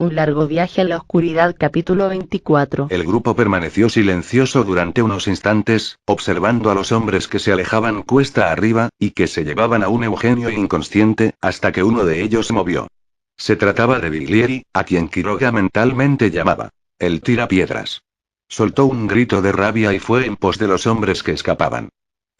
Un largo viaje a la oscuridad, capítulo 24. El grupo permaneció silencioso durante unos instantes, observando a los hombres que se alejaban cuesta arriba, y que se llevaban a un Eugenio inconsciente, hasta que uno de ellos se movió. Se trataba de Biglieri, a quien Quiroga mentalmente llamaba el tirapiedras. Soltó un grito de rabia y fue en pos de los hombres que escapaban.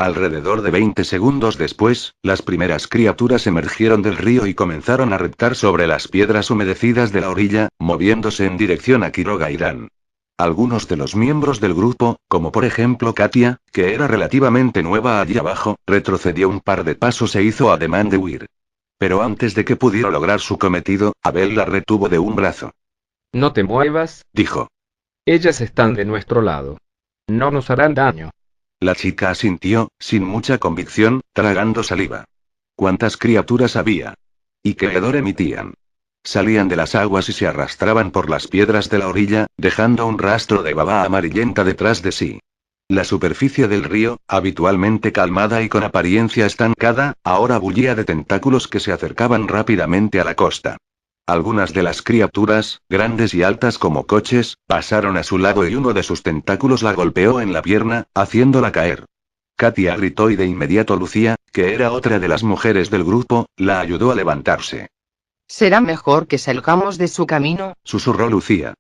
Alrededor de 20 segundos después, las primeras criaturas emergieron del río y comenzaron a reptar sobre las piedras humedecidas de la orilla, moviéndose en dirección a Quiroga Irán. Algunos de los miembros del grupo, como por ejemplo Katia, que era relativamente nueva allí abajo, retrocedió un par de pasos e hizo ademán de huir. Pero antes de que pudiera lograr su cometido, Abel la retuvo de un brazo. No te muevas, Dijo. Ellas están de nuestro lado. No nos harán daño. La chica asintió, sin mucha convicción, tragando saliva. ¿Cuántas criaturas había? ¿Y qué hedor emitían? Salían de las aguas y se arrastraban por las piedras de la orilla, dejando un rastro de baba amarillenta detrás de sí. La superficie del río, habitualmente calmada y con apariencia estancada, ahora bullía de tentáculos que se acercaban rápidamente a la costa. Algunas de las criaturas, grandes y altas como coches, pasaron a su lado y uno de sus tentáculos la golpeó en la pierna, haciéndola caer. Katia gritó y de inmediato Lucía, que era otra de las mujeres del grupo, la ayudó a levantarse. Será mejor que salgamos de su camino, susurró Lucía.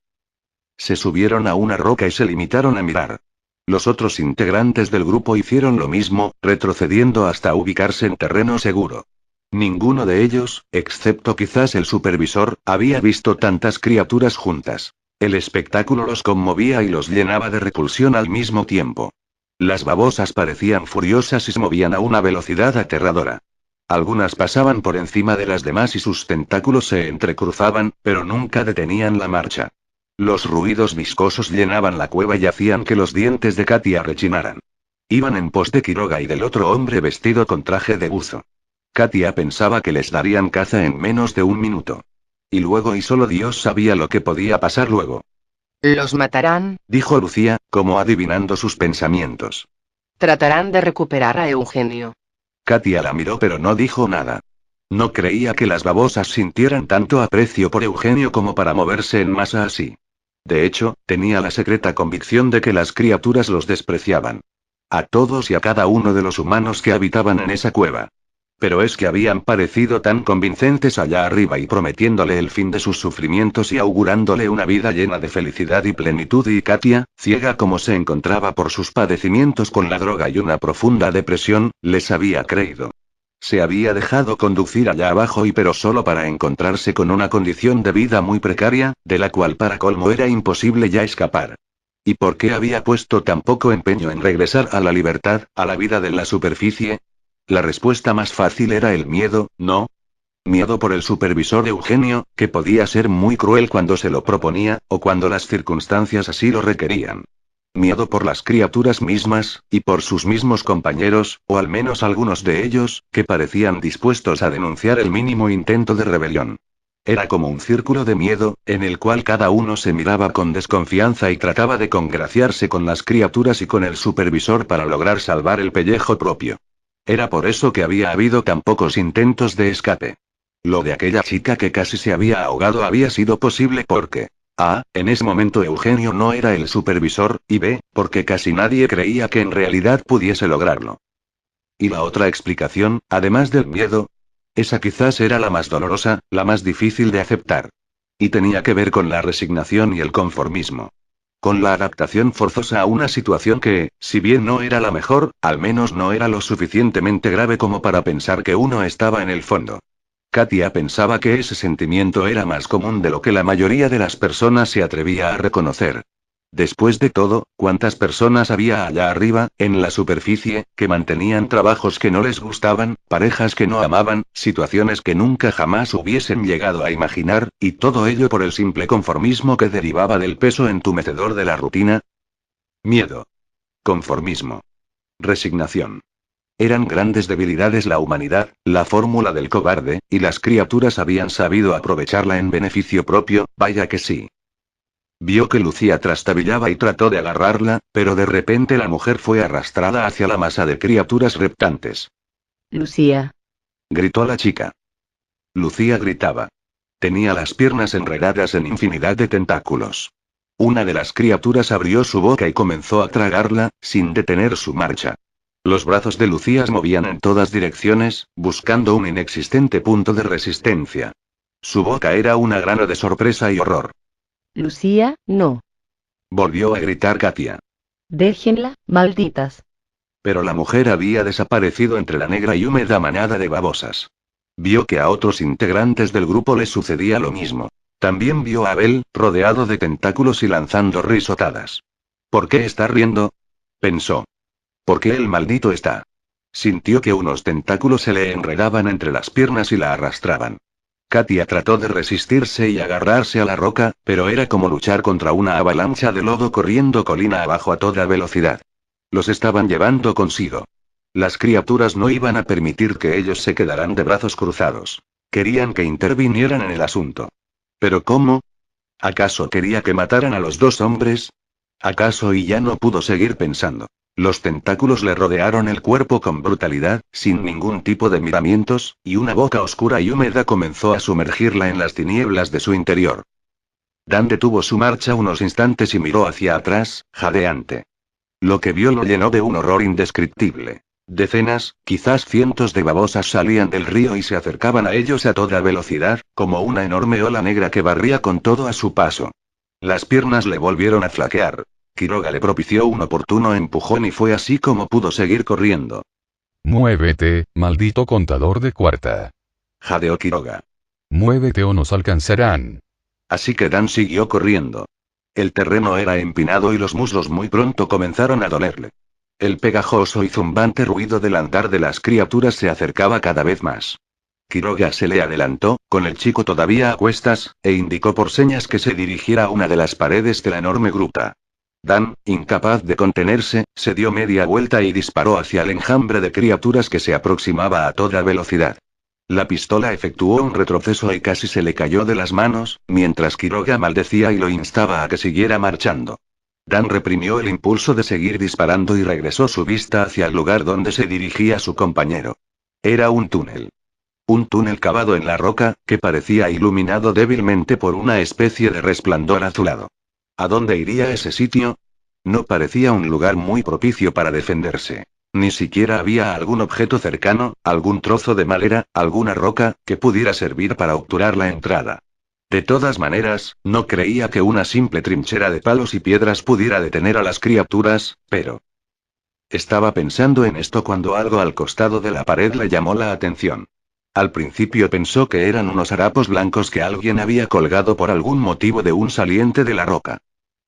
Se subieron a una roca y se limitaron a mirar. Los otros integrantes del grupo hicieron lo mismo, retrocediendo hasta ubicarse en terreno seguro. Ninguno de ellos, excepto quizás el supervisor, había visto tantas criaturas juntas. El espectáculo los conmovía y los llenaba de repulsión al mismo tiempo. Las babosas parecían furiosas y se movían a una velocidad aterradora. Algunas pasaban por encima de las demás y sus tentáculos se entrecruzaban, pero nunca detenían la marcha. Los ruidos viscosos llenaban la cueva y hacían que los dientes de Katia rechinaran. Iban en pos de Quiroga y del otro hombre vestido con traje de buzo. Katia pensaba que les darían caza en menos de un minuto. Y luego solo Dios sabía lo que podía pasar luego. los matarán, Dijo Lucía, como adivinando sus pensamientos. tratarán de recuperar a Eugenio. Katia la miró pero no dijo nada. No creía que las babosas sintieran tanto aprecio por Eugenio como para moverse en masa así. De hecho, tenía la secreta convicción de que las criaturas los despreciaban. A todos y a cada uno de los humanos que habitaban en esa cueva. Pero es que habían parecido tan convincentes allá arriba y prometiéndole el fin de sus sufrimientos y augurándole una vida llena de felicidad y plenitud, y Katia, ciega como se encontraba por sus padecimientos con la droga y una profunda depresión, les había creído. Se había dejado conducir allá abajo pero solo para encontrarse con una condición de vida muy precaria, de la cual para colmo era imposible ya escapar. ¿Y por qué había puesto tan poco empeño en regresar a la libertad, a la vida de la superficie? La respuesta más fácil era el miedo, ¿no? Miedo por el supervisor Eugenio, que podía ser muy cruel cuando se lo proponía, o cuando las circunstancias así lo requerían. Miedo por las criaturas mismas, y por sus mismos compañeros, o al menos algunos de ellos, que parecían dispuestos a denunciar el mínimo intento de rebelión. Era como un círculo de miedo, en el cual cada uno se miraba con desconfianza y trataba de congraciarse con las criaturas y con el supervisor para lograr salvar el pellejo propio. Era por eso que había habido tan pocos intentos de escape. Lo de aquella chica que casi se había ahogado había sido posible porque A, en ese momento Eugenio no era el supervisor, y B, porque casi nadie creía que en realidad pudiese lograrlo. ¿Y la otra explicación, además del miedo? Esa quizás era la más dolorosa, la más difícil de aceptar. Y tenía que ver con la resignación y el conformismo. Con la adaptación forzosa a una situación que, si bien no era la mejor, al menos no era lo suficientemente grave como para pensar que uno estaba en el fondo. Katia pensaba que ese sentimiento era más común de lo que la mayoría de las personas se atrevía a reconocer. Después de todo, ¿cuántas personas había allá arriba, en la superficie, que mantenían trabajos que no les gustaban, parejas que no amaban, situaciones que nunca jamás hubiesen llegado a imaginar, y todo ello por el simple conformismo que derivaba del peso entumecedor de la rutina? Miedo. Conformismo. Resignación. Eran grandes debilidades la humanidad, la fórmula del cobarde, y las criaturas habían sabido aprovecharla en beneficio propio, vaya que sí. Vio que Lucía trastabillaba y trató de agarrarla, pero de repente la mujer fue arrastrada hacia la masa de criaturas reptantes. Lucía. Gritó la chica. Lucía gritaba. Tenía las piernas enredadas en infinidad de tentáculos. Una de las criaturas abrió su boca y comenzó a tragarla, sin detener su marcha. Los brazos de Lucía se movían en todas direcciones, buscando un inexistente punto de resistencia. Su boca era una grano de sorpresa y horror. Lucía, no. Volvió a gritar Katia. Déjenla, malditas. Pero la mujer había desaparecido entre la negra y húmeda manada de babosas. Vio que a otros integrantes del grupo les sucedía lo mismo. También vio a Abel, rodeado de tentáculos y lanzando risotadas. ¿Por qué está riendo? Pensó. ¿Por qué el maldito está? Sintió que unos tentáculos se le enredaban entre las piernas y la arrastraban. Katia trató de resistirse y agarrarse a la roca, pero era como luchar contra una avalancha de lodo corriendo colina abajo a toda velocidad. Los estaban llevando consigo. Las criaturas no iban a permitir que ellos se quedaran de brazos cruzados. Querían que intervinieran en el asunto. ¿Pero cómo? ¿Acaso quería que mataran a los dos hombres? ¿Acaso y ya no pudo seguir pensando? Los tentáculos le rodearon el cuerpo con brutalidad, sin ningún tipo de miramientos, y una boca oscura y húmeda comenzó a sumergirla en las tinieblas de su interior. Dan detuvo su marcha unos instantes y miró hacia atrás, jadeante. Lo que vio lo llenó de un horror indescriptible. Decenas, quizás cientos de babosas salían del río y se acercaban a ellos a toda velocidad, como una enorme ola negra que barría con todo a su paso. Las piernas le volvieron a flaquear. Quiroga le propició un oportuno empujón y fue así como pudo seguir corriendo. Muévete, maldito contador de cuarta. Jadeó Quiroga. Muévete o nos alcanzarán. Así que Dan siguió corriendo. El terreno era empinado y los muslos muy pronto comenzaron a dolerle. El pegajoso y zumbante ruido del andar de las criaturas se acercaba cada vez más. Quiroga se le adelantó, con el chico todavía a cuestas, e indicó por señas que se dirigiera a una de las paredes de la enorme gruta. Dan, incapaz de contenerse, se dio media vuelta y disparó hacia el enjambre de criaturas que se aproximaba a toda velocidad. La pistola efectuó un retroceso y casi se le cayó de las manos, mientras Quiroga maldecía y lo instaba a que siguiera marchando. Dan reprimió el impulso de seguir disparando y regresó su vista hacia el lugar donde se dirigía su compañero. Era un túnel. Un túnel cavado en la roca, que parecía iluminado débilmente por una especie de resplandor azulado. ¿A dónde iría ese sitio? No parecía un lugar muy propicio para defenderse. Ni siquiera había algún objeto cercano, algún trozo de madera, alguna roca, que pudiera servir para obturar la entrada. De todas maneras, no creía que una simple trinchera de palos y piedras pudiera detener a las criaturas, pero... Estaba pensando en esto cuando algo al costado de la pared le llamó la atención. Al principio pensó que eran unos harapos blancos que alguien había colgado por algún motivo de un saliente de la roca.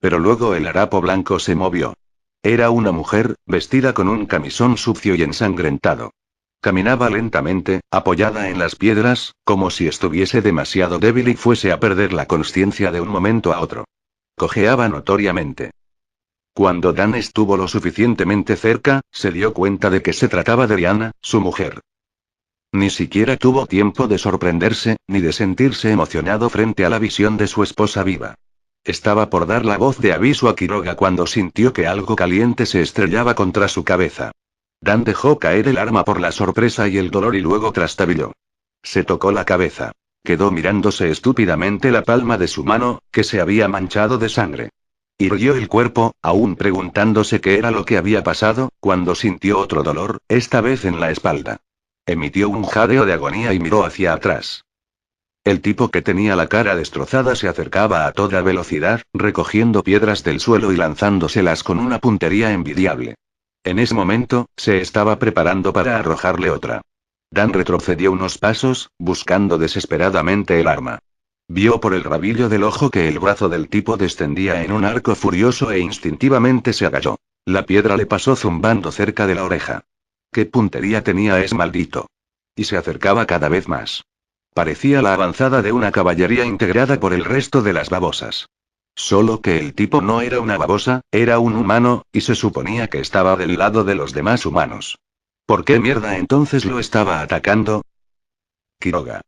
Pero luego el harapo blanco se movió. Era una mujer, vestida con un camisón sucio y ensangrentado. Caminaba lentamente, apoyada en las piedras, como si estuviese demasiado débil y fuese a perder la consciencia de un momento a otro. Cojeaba notoriamente. Cuando Dan estuvo lo suficientemente cerca, se dio cuenta de que se trataba de Diana, su mujer. Ni siquiera tuvo tiempo de sorprenderse, ni de sentirse emocionado frente a la visión de su esposa viva. Estaba por dar la voz de aviso a Quiroga cuando sintió que algo caliente se estrellaba contra su cabeza. Dan dejó caer el arma por la sorpresa y el dolor y luego trastabilló. Se tocó la cabeza. Quedó mirándose estúpidamente la palma de su mano, que se había manchado de sangre. Irguió el cuerpo, aún preguntándose qué era lo que había pasado, cuando sintió otro dolor, esta vez en la espalda. Emitió un jadeo de agonía y miró hacia atrás. El tipo que tenía la cara destrozada se acercaba a toda velocidad, recogiendo piedras del suelo y lanzándoselas con una puntería envidiable. En ese momento, se estaba preparando para arrojarle otra. Dan retrocedió unos pasos, buscando desesperadamente el arma. Vio por el rabillo del ojo que el brazo del tipo descendía en un arco furioso e instintivamente se agachó. La piedra le pasó zumbando cerca de la oreja. ¿Qué puntería tenía ese maldito? Y se acercaba cada vez más. Parecía la avanzada de una caballería integrada por el resto de las babosas. Solo que el tipo no era una babosa, era un humano, y se suponía que estaba del lado de los demás humanos. ¿Por qué mierda entonces lo estaba atacando? Quiroga.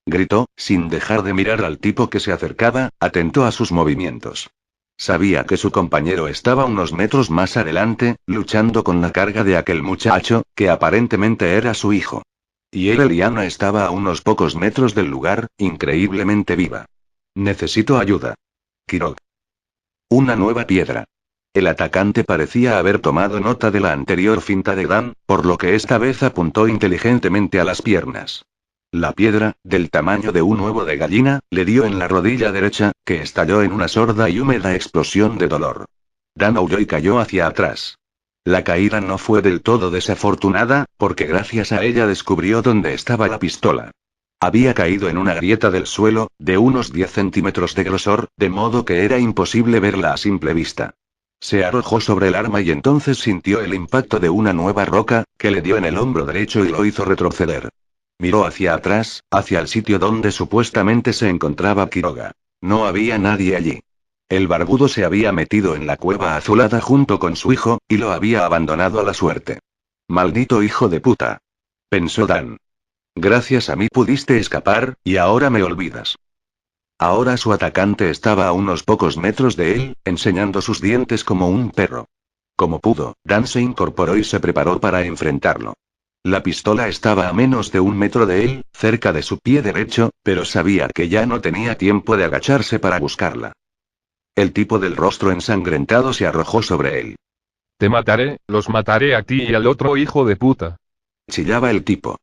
Gritó, sin dejar de mirar al tipo que se acercaba, atento a sus movimientos. Sabía que su compañero estaba unos metros más adelante, luchando con la carga de aquel muchacho, que aparentemente era su hijo. Y Liana estaba a unos pocos metros del lugar, increíblemente viva. Necesito ayuda. Kirog. Una nueva piedra. El atacante parecía haber tomado nota de la anterior finta de Dan, por lo que esta vez apuntó inteligentemente a las piernas. La piedra, del tamaño de un huevo de gallina, le dio en la rodilla derecha, que estalló en una sorda y húmeda explosión de dolor. Dan aulló y cayó hacia atrás. La caída no fue del todo desafortunada, porque gracias a ella descubrió dónde estaba la pistola. Había caído en una grieta del suelo, de unos 10 centímetros de grosor, de modo que era imposible verla a simple vista. Se arrojó sobre el arma y entonces sintió el impacto de una nueva roca, que le dio en el hombro derecho y lo hizo retroceder. Miró hacia atrás, hacia el sitio donde supuestamente se encontraba Quiroga. No había nadie allí. El barbudo se había metido en la cueva azulada junto con su hijo, y lo había abandonado a la suerte. Maldito hijo de puta. Pensó Dan. Gracias a mí pudiste escapar, y ahora me olvidas. Ahora su atacante estaba a unos pocos metros de él, enseñando sus dientes como un perro. Como pudo, Dan se incorporó y se preparó para enfrentarlo. La pistola estaba a menos de 1 metro de él, cerca de su pie derecho, pero sabía que ya no tenía tiempo de agacharse para buscarla. El tipo del rostro ensangrentado se arrojó sobre él. Te mataré, los mataré a ti y al otro hijo de puta. Chillaba el tipo.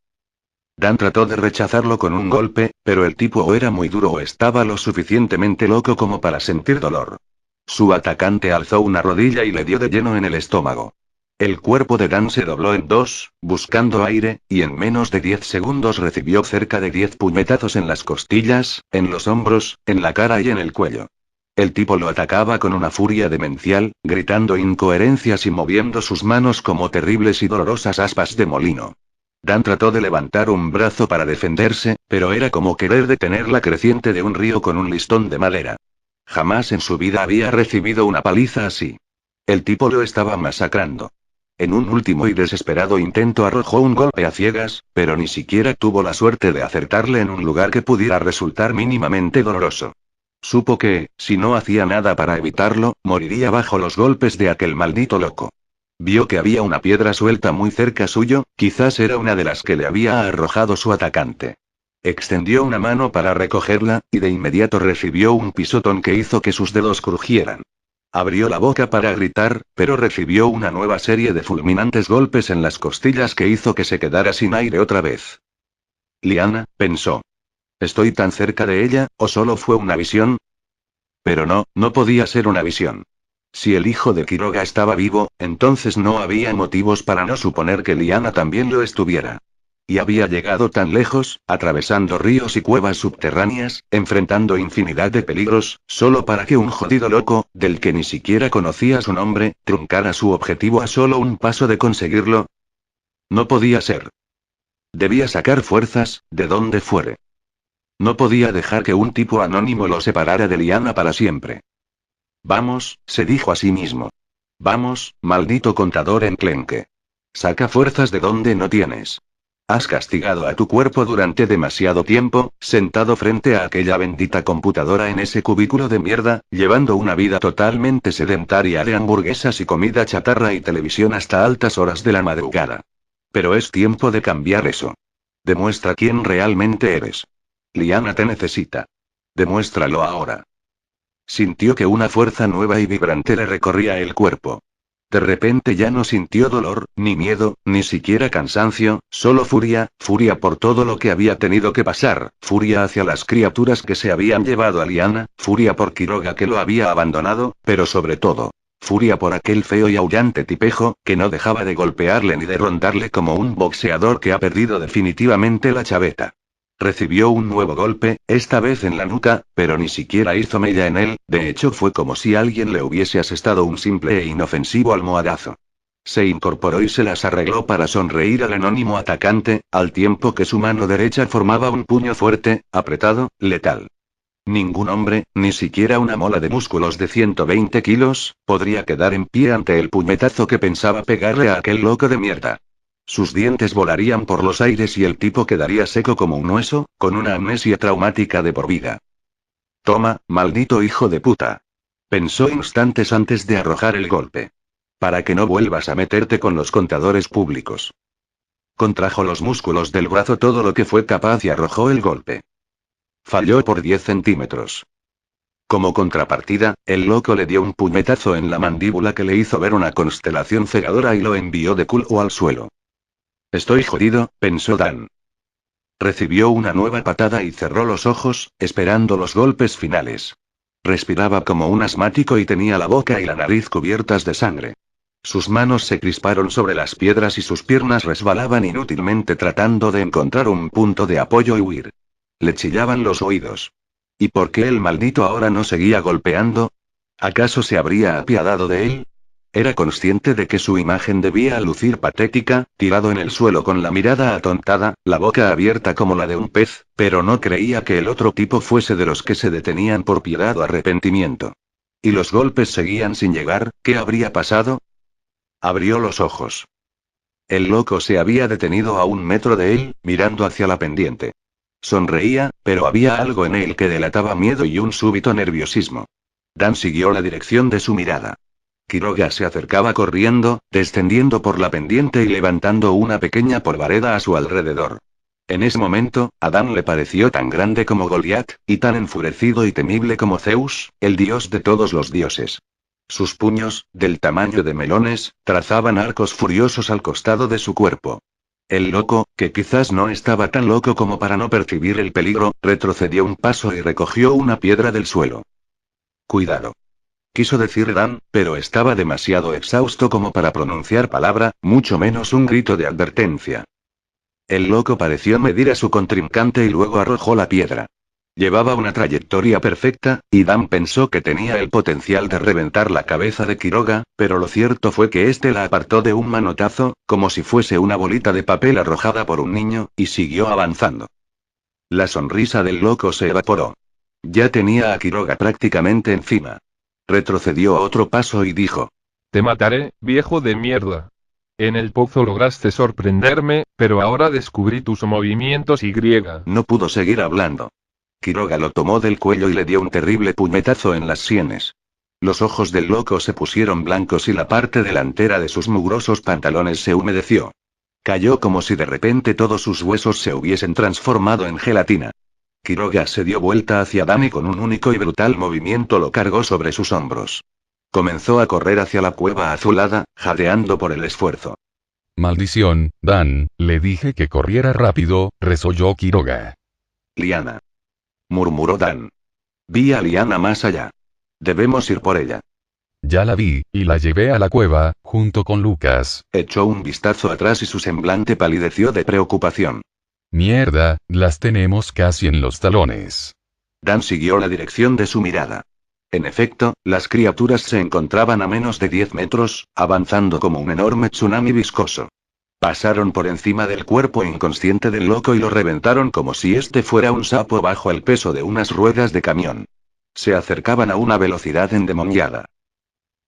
Dan trató de rechazarlo con un golpe, pero el tipo o era muy duro o estaba lo suficientemente loco como para sentir dolor. Su atacante alzó una rodilla y le dio de lleno en el estómago. El cuerpo de Dan se dobló en dos, buscando aire, y en menos de 10 segundos recibió cerca de 10 puñetazos en las costillas, en los hombros, en la cara y en el cuello. El tipo lo atacaba con una furia demencial, gritando incoherencias y moviendo sus manos como terribles y dolorosas aspas de molino. Dan trató de levantar un brazo para defenderse, pero era como querer detener la creciente de un río con un listón de madera. Jamás en su vida había recibido una paliza así. El tipo lo estaba masacrando. En un último y desesperado intento arrojó un golpe a ciegas, pero ni siquiera tuvo la suerte de acertarle en un lugar que pudiera resultar mínimamente doloroso. Supo que, si no hacía nada para evitarlo, moriría bajo los golpes de aquel maldito loco. Vio que había una piedra suelta muy cerca suyo, quizás era una de las que le había arrojado su atacante. Extendió una mano para recogerla, y de inmediato recibió un pisotón que hizo que sus dedos crujieran. Abrió la boca para gritar, pero recibió una nueva serie de fulminantes golpes en las costillas que hizo que se quedara sin aire otra vez. Liana, pensó. ¿Estoy tan cerca de ella, o solo fue una visión? Pero no podía ser una visión. Si el hijo de Quiroga estaba vivo, entonces no había motivos para no suponer que Liana también lo estuviera. Y había llegado tan lejos, atravesando ríos y cuevas subterráneas, enfrentando infinidad de peligros, solo para que un jodido loco, del que ni siquiera conocía su nombre, truncara su objetivo a solo un paso de conseguirlo. No podía ser. Debía sacar fuerzas, de donde fuere. No podía dejar que un tipo anónimo lo separara de Liana para siempre. Vamos, se dijo a sí mismo. Vamos, maldito contador enclenque. Saca fuerzas de donde no tienes. Has castigado a tu cuerpo durante demasiado tiempo, sentado frente a aquella bendita computadora en ese cubículo de mierda, llevando una vida totalmente sedentaria de hamburguesas y comida chatarra y televisión hasta altas horas de la madrugada. Pero es tiempo de cambiar eso. Demuestra quién realmente eres. Liana te necesita. Demuéstralo ahora. Sintió que una fuerza nueva y vibrante le recorría el cuerpo. De repente ya no sintió dolor, ni miedo, ni siquiera cansancio, solo furia, furia por todo lo que había tenido que pasar, furia hacia las criaturas que se habían llevado a Liana, furia por Quiroga que lo había abandonado, pero sobre todo, furia por aquel feo y aullante tipejo, que no dejaba de golpearle ni de rondarle como un boxeador que ha perdido definitivamente la chaveta. Recibió un nuevo golpe, esta vez en la nuca, pero ni siquiera hizo mella en él, de hecho fue como si alguien le hubiese asestado un simple e inofensivo almohadazo. Se incorporó y se las arregló para sonreír al anónimo atacante, al tiempo que su mano derecha formaba un puño fuerte, apretado, letal. Ningún hombre, ni siquiera una mola de músculos de 120 kilos, podría quedar en pie ante el puñetazo que pensaba pegarle a aquel loco de mierda. Sus dientes volarían por los aires y el tipo quedaría seco como un hueso, con una amnesia traumática de por vida. Toma, maldito hijo de puta. Pensó instantes antes de arrojar el golpe. Para que no vuelvas a meterte con los contadores públicos. Contrajo los músculos del brazo todo lo que fue capaz y arrojó el golpe. Falló por 10 centímetros. Como contrapartida, el loco le dio un puñetazo en la mandíbula que le hizo ver una constelación cegadora y lo envió de culo al suelo. Estoy jodido, pensó Dan. Recibió una nueva patada y cerró los ojos, esperando los golpes finales. Respiraba como un asmático y tenía la boca y la nariz cubiertas de sangre. Sus manos se crisparon sobre las piedras y sus piernas resbalaban inútilmente tratando de encontrar un punto de apoyo y huir. Le chillaban los oídos. ¿Y por qué el maldito ahora no seguía golpeando? ¿Acaso se habría apiadado de él? Era consciente de que su imagen debía lucir patética, tirado en el suelo con la mirada atontada, la boca abierta como la de un pez, pero no creía que el otro tipo fuese de los que se detenían por piedad o arrepentimiento. ¿Y los golpes seguían sin llegar? ¿Qué habría pasado? Abrió los ojos. El loco se había detenido a 1 metro de él, mirando hacia la pendiente. Sonreía, pero había algo en él que delataba miedo y un súbito nerviosismo. Dan siguió la dirección de su mirada. Quiroga se acercaba corriendo, descendiendo por la pendiente y levantando una pequeña polvareda a su alrededor. En ese momento, a Dan le pareció tan grande como Goliat, y tan enfurecido y temible como Zeus, el dios de todos los dioses. Sus puños, del tamaño de melones, trazaban arcos furiosos al costado de su cuerpo. El loco, que quizás no estaba tan loco como para no percibir el peligro, retrocedió un paso y recogió una piedra del suelo. Cuidado. Quiso decir Dan, pero estaba demasiado exhausto como para pronunciar palabra, mucho menos un grito de advertencia. El loco pareció medir a su contrincante y luego arrojó la piedra. Llevaba una trayectoria perfecta, y Dan pensó que tenía el potencial de reventar la cabeza de Quiroga, pero lo cierto fue que éste la apartó de un manotazo, como si fuese una bolita de papel arrojada por un niño, y siguió avanzando. La sonrisa del loco se evaporó. Ya tenía a Quiroga prácticamente encima. Retrocedió otro paso y dijo: Te mataré, viejo de mierda. En el pozo lograste sorprenderme, pero ahora descubrí tus movimientos y griega. No pudo seguir hablando. Quiroga lo tomó del cuello y le dio un terrible puñetazo en las sienes. Los ojos del loco se pusieron blancos y la parte delantera de sus mugrosos pantalones se humedeció. Cayó como si de repente todos sus huesos se hubiesen transformado en gelatina. Quiroga se dio vuelta hacia Dan y con un único y brutal movimiento lo cargó sobre sus hombros. Comenzó a correr hacia la cueva azulada, jadeando por el esfuerzo. Maldición, Dan, le dije que corriera rápido, resolló Quiroga. Liana. Murmuró Dan. Vi a Liana más allá. Debemos ir por ella. Ya la vi, y la llevé a la cueva, junto con Lucas. Echó un vistazo atrás y su semblante palideció de preocupación. Mierda, las tenemos casi en los talones. Dan siguió la dirección de su mirada. En efecto, las criaturas se encontraban a menos de 10 metros, avanzando como un enorme tsunami viscoso. Pasaron por encima del cuerpo inconsciente del loco y lo reventaron como si este fuera un sapo bajo el peso de unas ruedas de camión. Se acercaban a una velocidad endemoniada.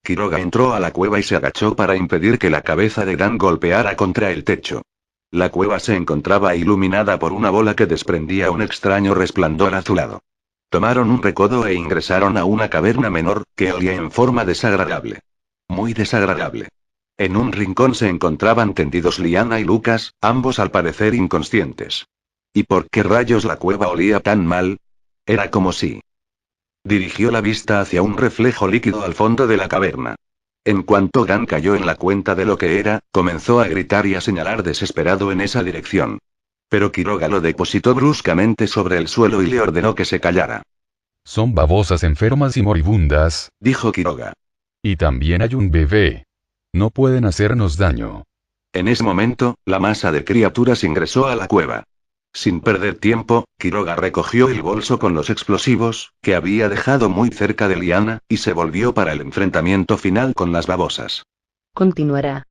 Quiroga entró a la cueva y se agachó para impedir que la cabeza de Dan golpeara contra el techo. La cueva se encontraba iluminada por una bola que desprendía un extraño resplandor azulado. Tomaron un recodo e ingresaron a una caverna menor, que olía en forma desagradable. Muy desagradable. En un rincón se encontraban tendidos Liana y Lucas, ambos al parecer inconscientes. ¿Y por qué rayos la cueva olía tan mal? Era como si... Dirigió la vista hacia un reflejo líquido al fondo de la caverna. En cuanto Dan cayó en la cuenta de lo que era, comenzó a gritar y a señalar desesperado en esa dirección. Pero Quiroga lo depositó bruscamente sobre el suelo y le ordenó que se callara. Son babosas enfermas y moribundas, dijo Quiroga. Y también hay un bebé. No pueden hacernos daño. En ese momento, la masa de criaturas ingresó a la cueva. Sin perder tiempo, Quiroga recogió el bolso con los explosivos, que había dejado muy cerca de Liana, y se volvió para el enfrentamiento final con las babosas. Continuará.